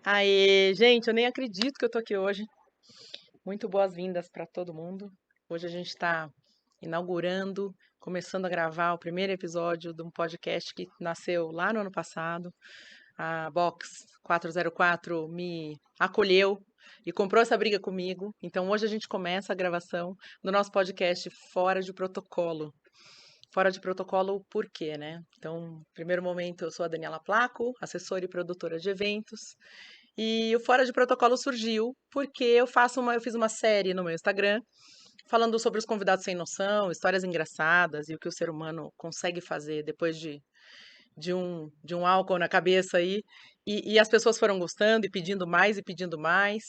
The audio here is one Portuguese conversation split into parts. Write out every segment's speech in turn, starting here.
Aê, gente, eu nem acredito que eu tô aqui hoje. Muito boas-vindas para todo mundo. Hoje a gente está inaugurando, começando a gravar o primeiro episódio de um podcast que nasceu lá no ano passado. A Box 404 me acolheu e comprou essa briga comigo. Então hoje a gente começa a gravação do nosso podcast Fora de Protocolo. Fora de protocolo, por quê, né? Então, primeiro momento, eu sou a Daniela Placo, assessora e produtora de eventos. E o Fora de Protocolo surgiu porque eu fiz uma série no meu Instagram falando sobre os convidados sem noção, histórias engraçadas e o que o ser humano consegue fazer depois de um álcool na cabeça aí. E as pessoas foram gostando e pedindo mais e pedindo mais.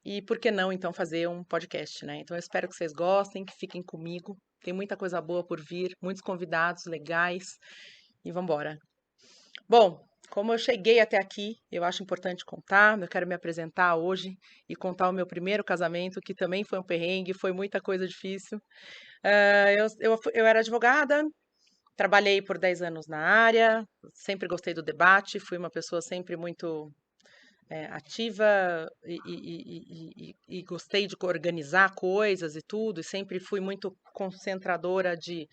E por que não, então, fazer um podcast, né? Então, eu espero que vocês gostem, que fiquem comigo. Tem muita coisa boa por vir, muitos convidados legais. E vamos embora. Bom, como eu cheguei até aqui, eu acho importante contar. Eu quero me apresentar hoje e contar o meu primeiro casamento, que também foi um perrengue, foi muita coisa difícil. Eu era advogada, trabalhei por 10 anos na área, sempre gostei do debate, fui uma pessoa sempre muito ativa e gostei de organizar coisas e tudo, e sempre fui muito concentradora de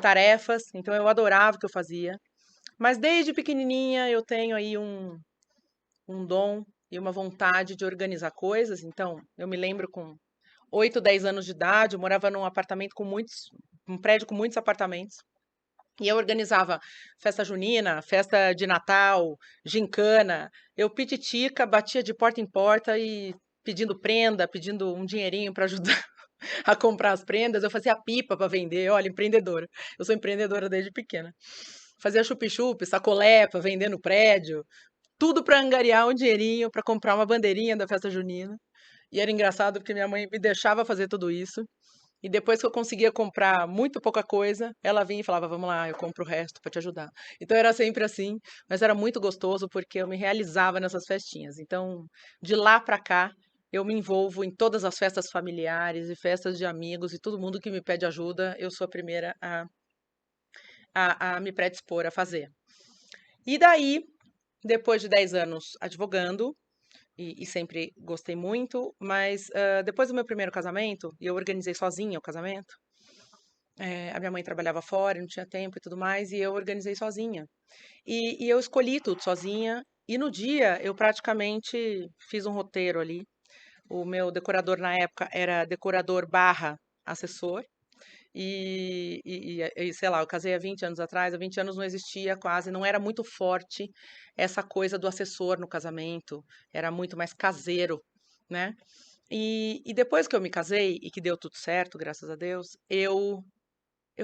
tarefas, então eu adorava o que eu fazia. Mas desde pequenininha eu tenho aí um dom e uma vontade de organizar coisas. Então, eu me lembro com 8, 10 anos de idade, eu morava num apartamento um prédio com muitos apartamentos. E eu organizava festa junina, festa de Natal, gincana. Eu pititica, batia de porta em porta e pedindo prenda, pedindo um dinheirinho para ajudar a comprar as prendas. Eu fazia pipa para vender. Olha, empreendedora. Eu sou empreendedora desde pequena. Fazia chup-chup, sacolé para vender no prédio. Tudo para angariar um dinheirinho para comprar uma bandeirinha da festa junina. E era engraçado porque minha mãe me deixava fazer tudo isso. E depois que eu conseguia comprar muito pouca coisa, ela vinha e falava: Vamos lá, eu compro o resto para te ajudar. Então era sempre assim, mas era muito gostoso porque eu me realizava nessas festinhas. Então, de lá para cá, eu me envolvo em todas as festas familiares e festas de amigos e todo mundo que me pede ajuda, eu sou a primeira a me predispor a fazer. E daí, depois de 10 anos advogando, e sempre gostei muito, mas depois do meu primeiro casamento, e eu organizei sozinha o casamento, a minha mãe trabalhava fora, não tinha tempo e tudo mais, e eu organizei sozinha. E eu escolhi tudo sozinha, e no dia eu praticamente fiz um roteiro ali. O meu decorador na época era decorador barra assessor, sei lá, eu casei há 20 anos atrás, há 20 anos não existia quase, não era muito forte essa coisa do assessor no casamento, era muito mais caseiro, né? E depois que eu me casei e que deu tudo certo, graças a Deus, eu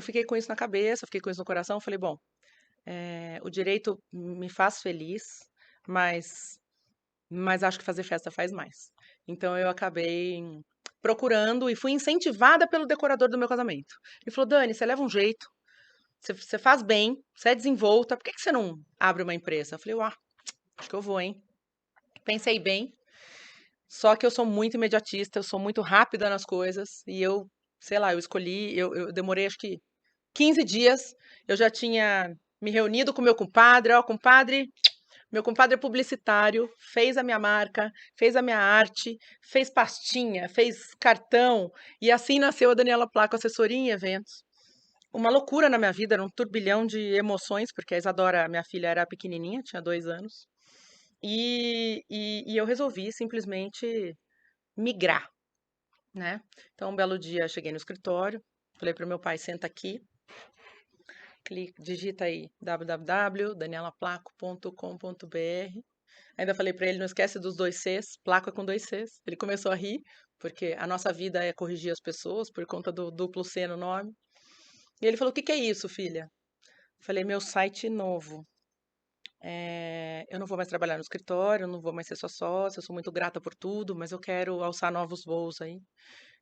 fiquei com isso na cabeça, fiquei com isso no coração, falei, bom, o direito me faz feliz, mas, mas acho que fazer festa faz mais. Então eu acabei procurando e fui incentivada pelo decorador do meu casamento. Ele falou, Dani, você leva um jeito, você faz bem, você é desenvolta, por que que você não abre uma empresa? Eu falei, uau, acho que eu vou, hein? Pensei bem, só que eu sou muito imediatista, eu sou muito rápida nas coisas, e eu, sei lá, eu demorei acho que 15 dias, eu já tinha me reunido com meu compadre, ó, compadre, meu compadre é publicitário, fez a minha marca, fez a minha arte, fez pastinha, fez cartão, e assim nasceu a Daniela Placo Assessoria em Eventos. Uma loucura na minha vida, era um turbilhão de emoções, porque a Isadora, minha filha, era pequenininha, tinha 2 anos, e eu resolvi simplesmente migrar, né? Então, um belo dia, cheguei no escritório, falei para o meu pai, senta aqui, digita aí www.danielaplaco.com.br. Ainda falei para ele, não esquece dos 2 Cs, placa com 2 Cs. Ele começou a rir, porque a nossa vida é corrigir as pessoas por conta do duplo C no nome. E ele falou, o que que é isso, filha? Falei, meu site novo. Eu não vou mais trabalhar no escritório, não vou mais ser sua sócia, eu sou muito grata por tudo, mas eu quero alçar novos voos aí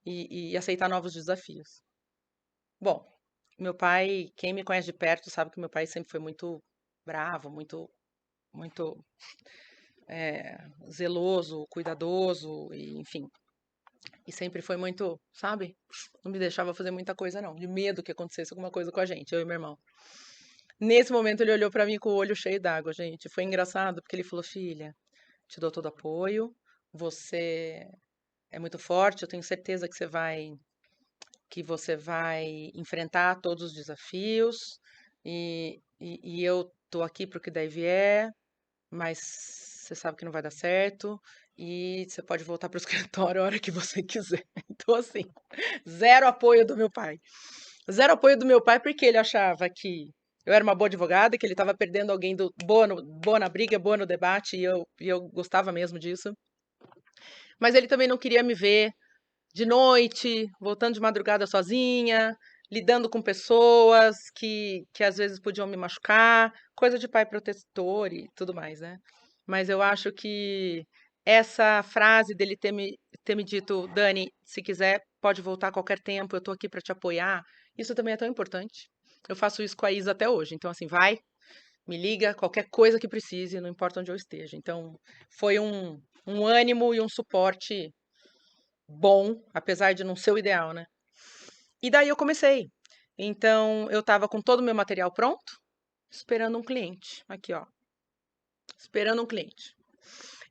e aceitar novos desafios. Bom, meu pai, quem me conhece de perto sabe que meu pai sempre foi muito bravo, muito zeloso, cuidadoso, e, enfim. E sempre foi muito, sabe? Não me deixava fazer muita coisa, não. De medo que acontecesse alguma coisa com a gente, eu e meu irmão. Nesse momento ele olhou pra mim com o olho cheio d'água, gente. Foi engraçado porque ele falou: Filha, te dou todo apoio. Você é muito forte, eu tenho certeza que você vai enfrentar todos os desafios e eu tô aqui para o que daí vier, mas você sabe que não vai dar certo e você pode voltar para o escritório a hora que você quiser. Então, assim, zero apoio do meu pai. Zero apoio do meu pai porque ele achava que eu era uma boa advogada, que ele estava perdendo alguém boa na briga, boa no debate, e eu gostava mesmo disso. Mas ele também não queria me ver de noite, voltando de madrugada sozinha, lidando com pessoas que às vezes podiam me machucar, coisa de pai protetor e tudo mais, né? Mas eu acho que essa frase dele ter me dito, Dani, se quiser, pode voltar a qualquer tempo, eu tô aqui para te apoiar, isso também é tão importante. Eu faço isso com a Isa até hoje. Então, assim, vai, me liga, qualquer coisa que precise, não importa onde eu esteja. Então, foi um ânimo e um suporte bom, apesar de não ser o ideal, né? E daí eu comecei. Então, eu estava com todo o meu material pronto, esperando um cliente. Aqui, ó. Esperando um cliente.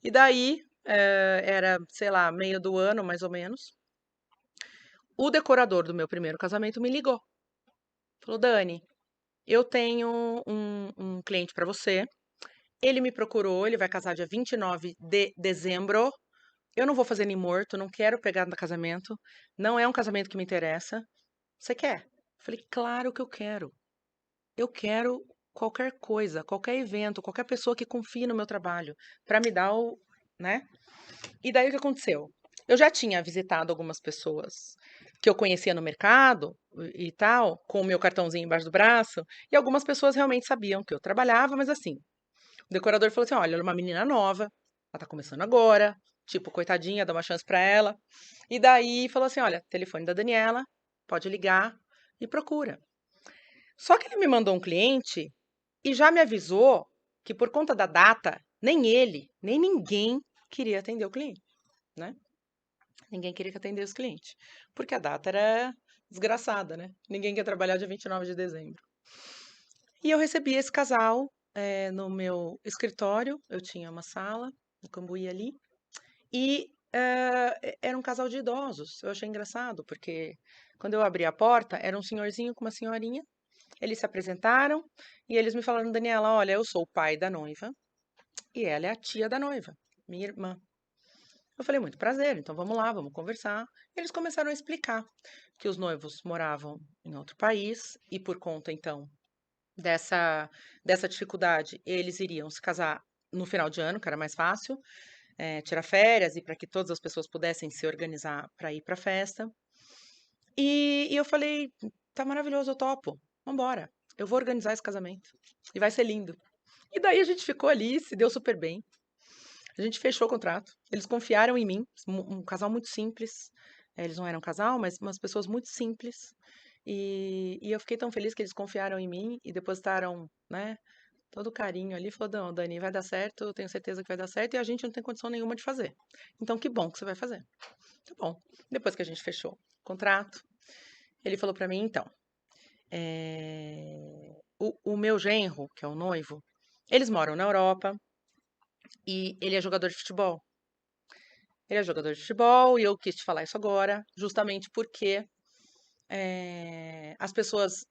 E daí, era, sei lá, meio do ano, mais ou menos. O decorador do meu primeiro casamento me ligou. Falou, Dani, eu tenho um cliente para você. Ele me procurou, ele vai casar dia 29 de dezembro. Eu não vou fazer nem morto, não quero pegar no casamento. Não é um casamento que me interessa. Você quer? Eu falei, claro que eu quero. Eu quero qualquer coisa, qualquer evento, qualquer pessoa que confie no meu trabalho para me dar o, né? E daí o que aconteceu? Eu já tinha visitado algumas pessoas que eu conhecia no mercado e tal, com o meu cartãozinho embaixo do braço, e algumas pessoas realmente sabiam que eu trabalhava, mas assim, o decorador falou assim: olha, ela é uma menina nova, ela tá começando agora, tipo, coitadinha, dá uma chance pra ela. E daí falou assim: olha, telefone da Daniela, pode ligar e procura. Só que ele me mandou um cliente e já me avisou que por conta da data, nem ele, nem ninguém queria atender o cliente, né? Ninguém queria que atendesse o cliente, porque a data era desgraçada, né? Ninguém quer trabalhar dia 29 de dezembro. E eu recebi esse casal no meu escritório, eu tinha uma sala no Cambuí ali, e era um casal de idosos. Eu achei engraçado, porque quando eu abri a porta, era um senhorzinho com uma senhorinha. Eles se apresentaram e eles me falaram, Daniela, olha, eu sou o pai da noiva e ela é a tia da noiva, minha irmã. Eu falei, muito prazer, então vamos lá, vamos conversar. Eles começaram a explicar que os noivos moravam em outro país e por conta, então, dessa, dessa dificuldade, eles iriam se casar no final de ano, que era mais fácil, tirar férias e para que todas as pessoas pudessem se organizar para ir para a festa. E eu falei, tá maravilhoso, eu topo, vambora, eu vou organizar esse casamento e vai ser lindo. E daí a gente ficou ali, se deu super bem. A gente fechou o contrato. Eles confiaram em mim, um casal muito simples. Eles não eram um casal, mas umas pessoas muito simples. E eu fiquei tão feliz que eles confiaram em mim e depositaram, né, todo o carinho ali. Falou, não, Dani, vai dar certo, eu tenho certeza que vai dar certo e a gente não tem condição nenhuma de fazer. Então, que bom que você vai fazer. Tá bom. Depois que a gente fechou o contrato, ele falou pra mim, então, o meu genro, que é o noivo, eles moram na Europa e ele é jogador de futebol. Ele é jogador de futebol e eu quis te falar isso agora, justamente porque as pessoas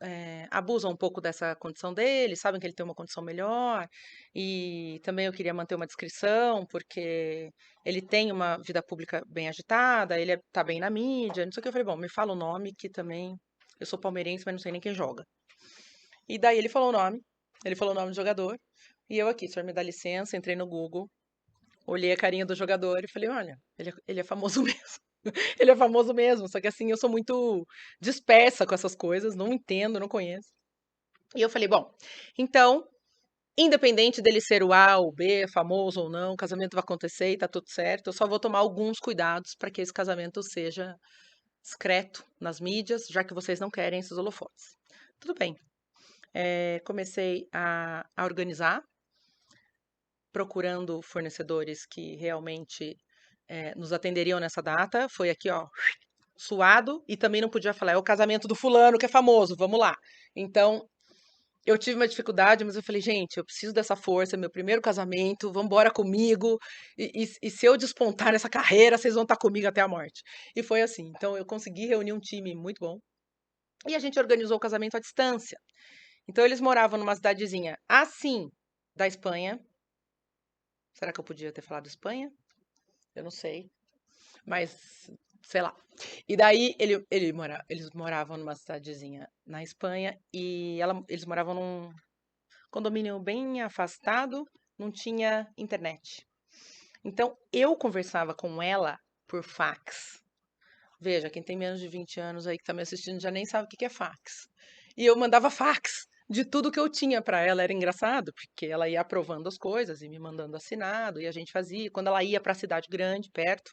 abusam um pouco dessa condição dele, sabem que ele tem uma condição melhor, e também eu queria manter uma discrição, porque ele tem uma vida pública bem agitada, ele tá bem na mídia, não sei o que. Eu falei, bom, me fala o nome, que também eu sou palmeirense, mas não sei nem quem joga. E daí ele falou o nome do jogador, e eu aqui, o senhor me dá licença, entrei no Google, olhei a carinha do jogador e falei, olha, ele é famoso mesmo. Ele é famoso mesmo, só que assim, eu sou muito dispersa com essas coisas, não entendo, não conheço. E eu falei, bom, então, independente dele ser o A ou o B, famoso ou não, o casamento vai acontecer e tá tudo certo, eu só vou tomar alguns cuidados para que esse casamento seja discreto nas mídias, já que vocês não querem esses holofotes. Tudo bem. Comecei a organizar, procurando fornecedores que realmente nos atenderiam nessa data. Foi aqui, ó, suado, e também não podia falar, é o casamento do fulano que é famoso, vamos lá. Então, eu tive uma dificuldade, mas eu falei, gente, eu preciso dessa força, é meu primeiro casamento, vamos embora comigo. E se eu despontar nessa carreira, vocês vão estar comigo até a morte. E foi assim. Então eu consegui reunir um time muito bom. E a gente organizou o casamento à distância. Então eles moravam numa cidadezinha assim da Espanha. Será que eu podia ter falado Espanha? Eu não sei. Mas, sei lá. E daí eles moravam numa cidadezinha na Espanha e eles moravam num condomínio bem afastado, não tinha internet. Então eu conversava com ela por fax. Veja, quem tem menos de 20 anos aí que tá me assistindo já nem sabe o que que é fax. E eu mandava fax de tudo que eu tinha para ela. Era engraçado, porque ela ia aprovando as coisas e me mandando assinado, e a gente fazia. Quando ela ia para a cidade grande, perto,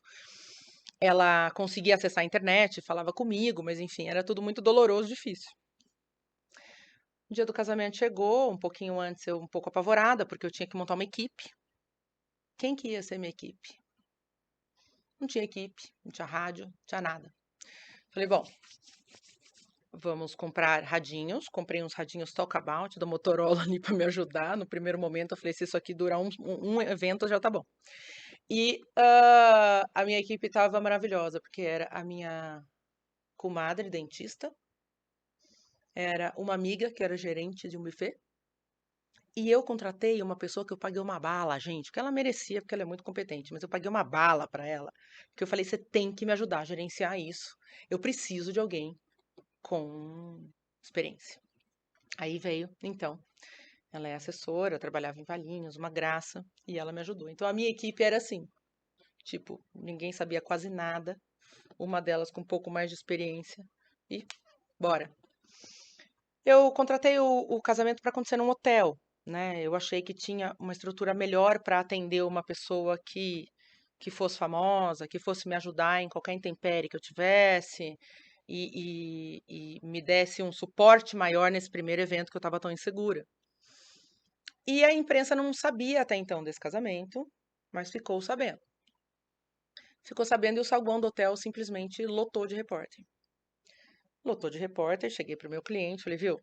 ela conseguia acessar a internet, falava comigo, mas enfim, era tudo muito doloroso, difícil. O dia do casamento chegou, um pouquinho antes, eu um pouco apavorada, porque eu tinha que montar uma equipe. Quem que ia ser minha equipe? Não tinha equipe, não tinha rádio, não tinha nada. Falei, bom, vamos comprar radinhos. Comprei uns radinhos Talkabout da Motorola ali para me ajudar. No primeiro momento, eu falei, se isso aqui durar um evento, já tá bom. E a minha equipe estava maravilhosa, porque era a minha comadre dentista, era uma amiga que era gerente de um buffet, e eu contratei uma pessoa que eu paguei uma bala, gente, porque ela merecia, porque ela é muito competente, mas eu paguei uma bala para ela, porque eu falei, você tem que me ajudar a gerenciar isso. Eu preciso de alguém com experiência. Aí veio, então, ela é assessora, trabalhava em Valinhos, uma graça, e ela me ajudou. Então a minha equipe era assim, tipo, ninguém sabia quase nada, uma delas com um pouco mais de experiência, e bora. Eu contratei o casamento para acontecer num hotel, né? Eu achei que tinha uma estrutura melhor para atender uma pessoa que fosse famosa, que fosse me ajudar em qualquer intempérie que eu tivesse e me desse um suporte maior nesse primeiro evento que eu estava tão insegura. E a imprensa não sabia até então desse casamento, mas ficou sabendo. Ficou sabendo e o saguão do hotel simplesmente lotou de repórter. Lotou de repórter, cheguei pro meu cliente, falei, viu,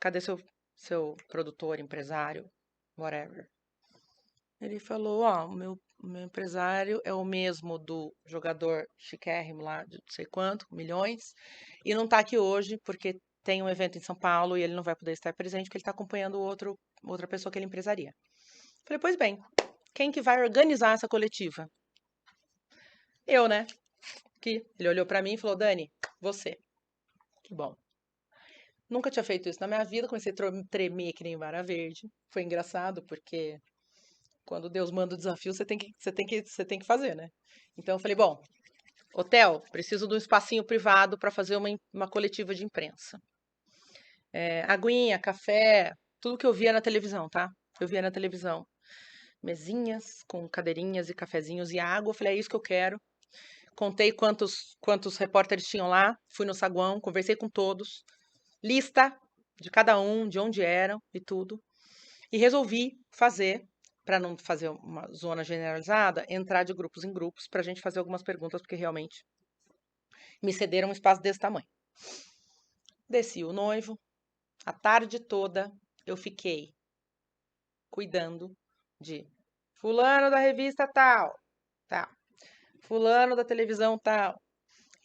cadê seu produtor, empresário, whatever? Ele falou, ó, o meu empresário é o mesmo do jogador chiquérrimo lá, de não sei quanto, milhões, e não tá aqui hoje porque tem um evento em São Paulo e ele não vai poder estar presente porque ele está acompanhando outra pessoa que ele empresaria. Falei, pois bem, quem que vai organizar essa coletiva? Eu, né? Que ele olhou pra mim e falou, Dani, você. Que bom. Nunca tinha feito isso na minha vida, comecei a tremer que nem vara verde. Foi engraçado porque quando Deus manda o desafio, você tem que fazer, né? Então eu falei, bom, hotel, preciso de um espacinho privado para fazer uma coletiva de imprensa. Aguinha, café, tudo que eu via na televisão, tá? Eu via na televisão. Mesinhas com cadeirinhas e cafezinhos e água. Eu falei, é isso que eu quero. Contei quantos repórteres tinham lá, fui no saguão, conversei com todos, lista de cada um, de onde eram e tudo. E resolvi fazer, para não fazer uma zona generalizada, entrar de grupos em grupos para a gente fazer algumas perguntas, porque realmente me cederam um espaço desse tamanho. Desci o noivo, a tarde toda eu fiquei cuidando de fulano da revista tal, tal, fulano da televisão tal.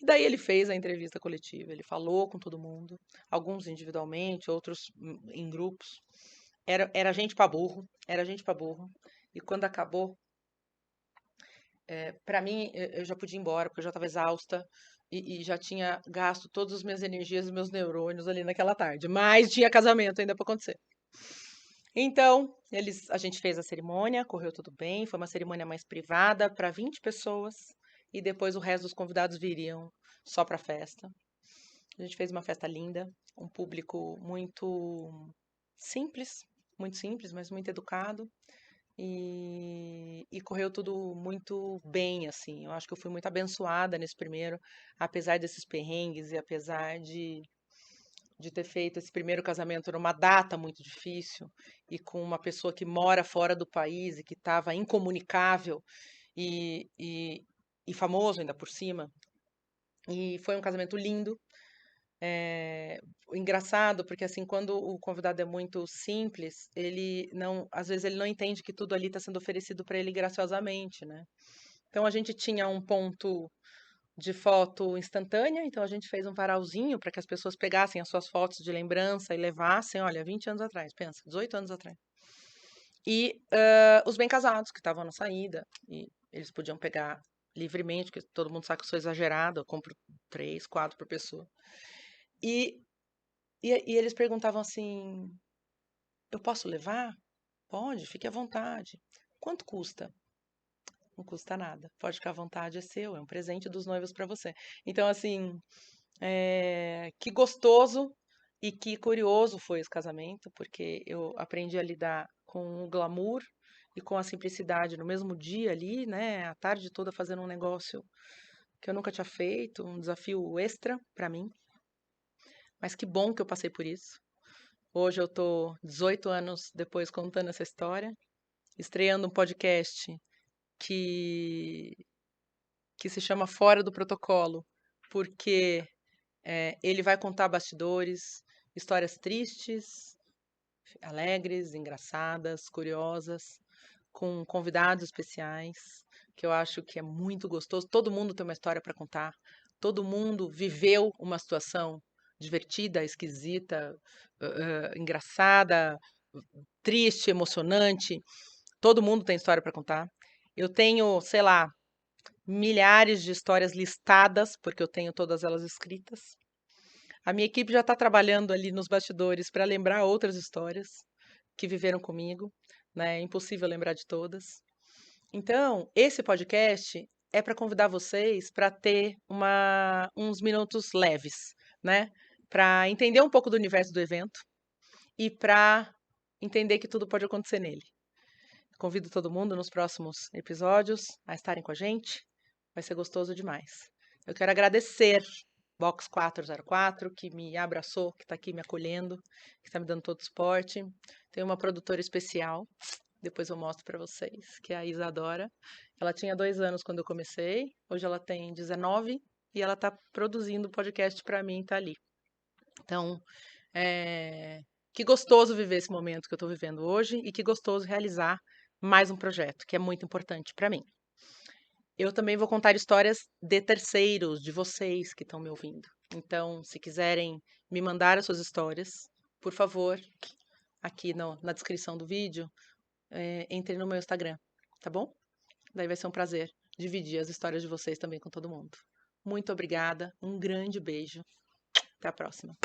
E daí ele fez a entrevista coletiva, ele falou com todo mundo, alguns individualmente, outros em grupos. Era gente pra burro, era gente pra burro. E quando acabou, para mim, eu já podia ir embora, porque eu já estava exausta e já tinha gasto todas as minhas energias e meus neurônios ali naquela tarde. Mas tinha casamento ainda para acontecer. Então, a gente fez a cerimônia, correu tudo bem, foi uma cerimônia mais privada para 20 pessoas e depois o resto dos convidados viriam só para a festa. A gente fez uma festa linda, um público simples, muito simples, mas muito educado. E correu tudo muito bem, assim. Eu acho que eu fui muito abençoada nesse primeiro, apesar desses perrengues e apesar de ter feito esse primeiro casamento numa data muito difícil e com uma pessoa que mora fora do país e que estava incomunicável e famoso ainda por cima. E foi um casamento lindo. Engraçado, porque assim, quando o convidado é muito simples, às vezes ele não entende que tudo ali está sendo oferecido para ele graciosamente, né? Então a gente tinha um ponto de foto instantânea, então a gente fez um varalzinho para que as pessoas pegassem as suas fotos de lembrança e levassem, olha, 20 anos atrás, pensa, 18 anos atrás. E os bem casados que estavam na saída, e eles podiam pegar livremente, porque todo mundo sabe que eu sou exagerada, eu compro 3, 4 por pessoa. E, e eles perguntavam assim: eu posso levar? Pode, fique à vontade. Quanto custa? Não custa nada. Pode ficar à vontade, é seu, é um presente dos noivos para você. Então, assim, que gostoso e que curioso foi esse casamento, porque eu aprendi a lidar com o glamour e com a simplicidade no mesmo dia ali, né? A tarde toda fazendo um negócio que eu nunca tinha feito, um desafio extra para mim. Mas que bom que eu passei por isso. Hoje eu tô 18 anos depois contando essa história, estreando um podcast que que se chama Fora do Protocolo, porque ele vai contar bastidores, histórias tristes, alegres, engraçadas, curiosas, com convidados especiais, que eu acho que é muito gostoso. Todo mundo tem uma história para contar, todo mundo viveu uma situação divertida, esquisita, engraçada, triste, emocionante. Todo mundo tem história para contar. Eu tenho, sei lá, milhares de histórias listadas, porque eu tenho todas elas escritas. A minha equipe já está trabalhando ali nos bastidores para lembrar outras histórias que viveram comigo, né? É impossível lembrar de todas. Então, esse podcast é para convidar vocês para ter uns minutos leves, né? Para entender um pouco do universo do evento e para entender que tudo pode acontecer nele. Convido todo mundo nos próximos episódios a estarem com a gente. Vai ser gostoso demais. Eu quero agradecer Box 404, que me abraçou, que está aqui me acolhendo, que está me dando todo o suporte. Tem uma produtora especial, depois eu mostro para vocês, que é a Isadora. Ela tinha 2 anos quando eu comecei, hoje ela tem 19 e ela está produzindo podcast para mim, tá ali. Então, que gostoso viver esse momento que eu estou vivendo hoje e que gostoso realizar mais um projeto, que é muito importante para mim. Eu também vou contar histórias de terceiros, de vocês que estão me ouvindo. Então, se quiserem me mandar as suas histórias, por favor, aqui na descrição do vídeo, entre no meu Instagram, tá bom? Daí vai ser um prazer dividir as histórias de vocês também com todo mundo. Muito obrigada, um grande beijo. Até a próxima.